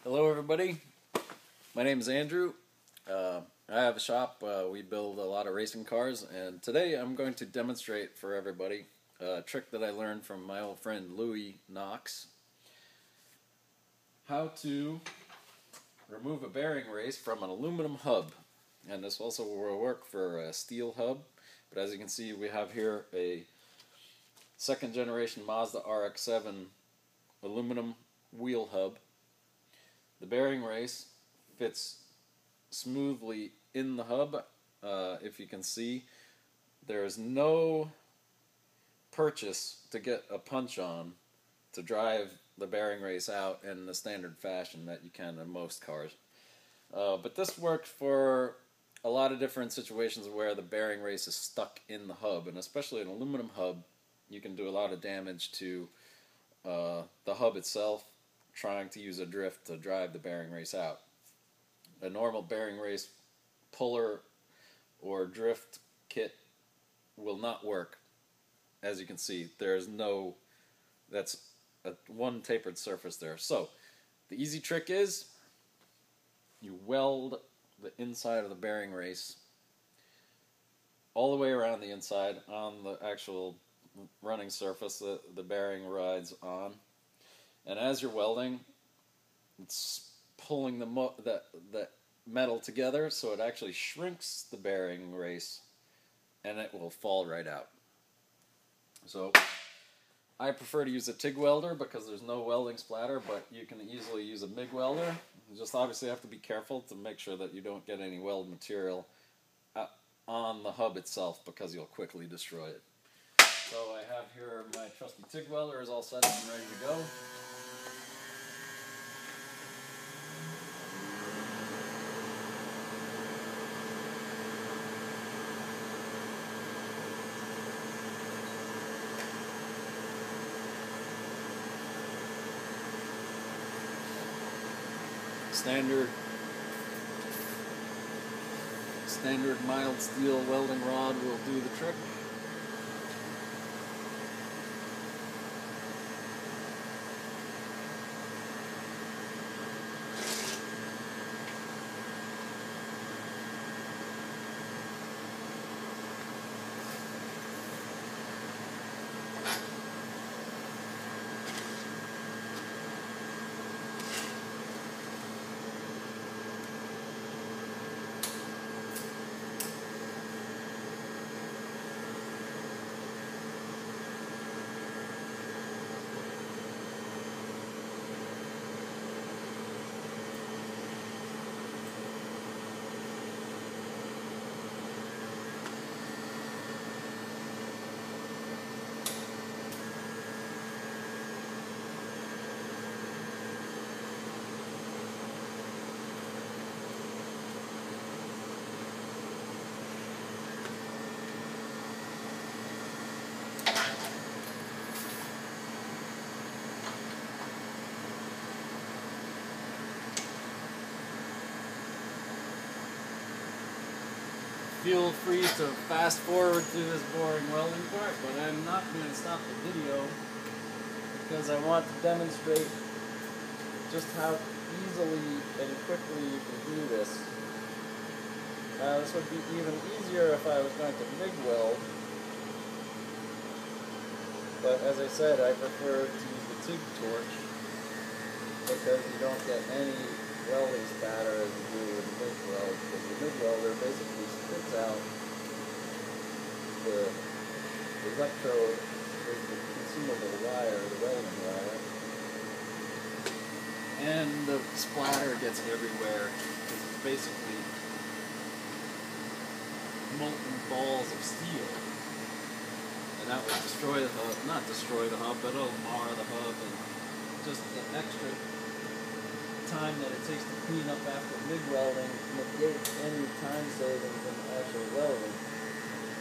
Hello everybody, my name is Andrew. I have a shop. We build a lot of racing cars, and today I'm going to demonstrate for everybody a trick that I learned from my old friend Louis Knox. How to remove a bearing race from an aluminum hub. And this also will work for a steel hub, but as you can see we have here a second generation Mazda RX-7 aluminum wheel hub. The bearing race fits smoothly in the hub. If you can see, there is no purchase to get a punch on to drive the bearing race out in the standard fashion that you can in most cars. But this works for a lot of different situations where the bearing race is stuck in the hub, and especially an aluminum hub, you can do a lot of damage to the hub itself, trying to use a drift to drive the bearing race out. A normal bearing race puller or drift kit will not work. As you can see, there's no, that's one tapered surface there. So the easy trick is you weld the inside of the bearing race all the way around the inside on the actual running surface that the bearing rides on. And as you're welding, it's pulling the metal together so it actually shrinks the bearing race and it will fall right out. So I prefer to use a TIG welder because there's no welding splatter, but you can easily use a MIG welder. You just obviously have to be careful to make sure that you don't get any weld material on the hub itself because you'll quickly destroy it. So I have here my trusty TIG welder is all set up and ready to go. Standard mild steel welding rod will do the trick. Feel free to fast forward through this boring welding part, but I'm not going to stop the video because I want to demonstrate just how easily and quickly you can do this. Now this would be even easier if I was going to MIG weld, but as I said, I prefer to use the TIG torch because you don't get any welding spatter as you do with the MIG weld, because the MIG welder basically spits out the electrode with the consumable wire, the welding wire, and the splatter gets everywhere because it's basically molten balls of steel, and that would destroy the hub, not destroy the hub, but it'll mar the hub, and just the extra time that it takes to clean up after MIG welding negate any time savings in actual welding.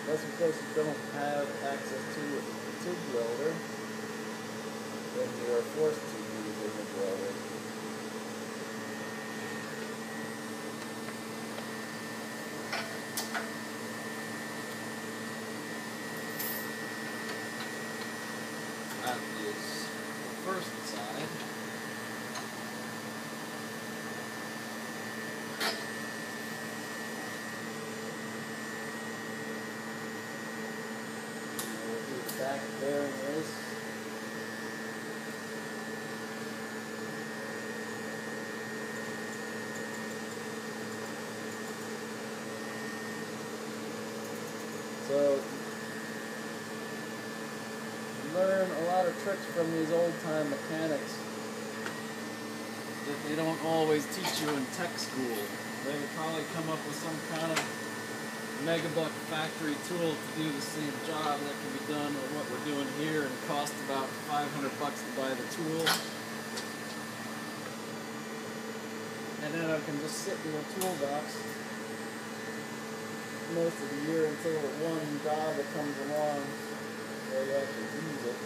That's because you don't have access to a TIG welder, then you are forced to use a MIG welder. That is the first side. So you learn a lot of tricks from these old-time mechanics that they don't always teach you in tech school. They would probably come up with some kind of megabuck factory tool to do the same job that can be done with what we're doing here, and cost about $500 to buy the tool. And then I can just sit in the toolbox most of the year until one job that comes along where you actually use it.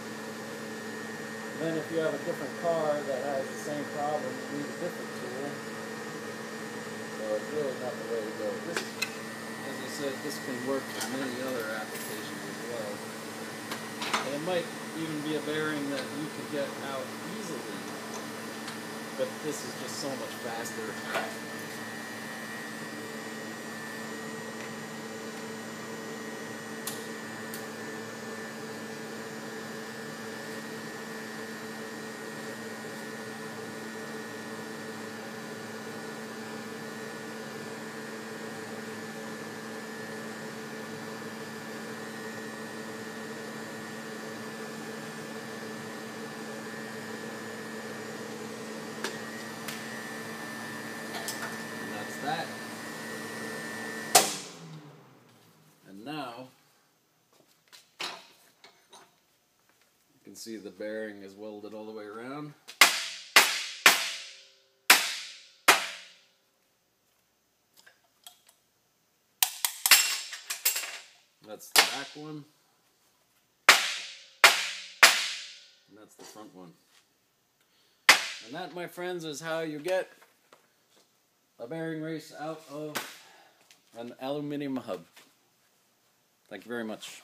Then if you have a different car that has the same problem, you need a different tool. So it's really not the way to go. This, as I said, this can work for many other applications as well. And it might even be a bearing that you could get out easily, but this is just so much faster. That. And now you can see the bearing is welded all the way around. That's the back one. And that's the front one. And that, my friends, is how you get a bearing race out of an aluminum hub. Thank you very much.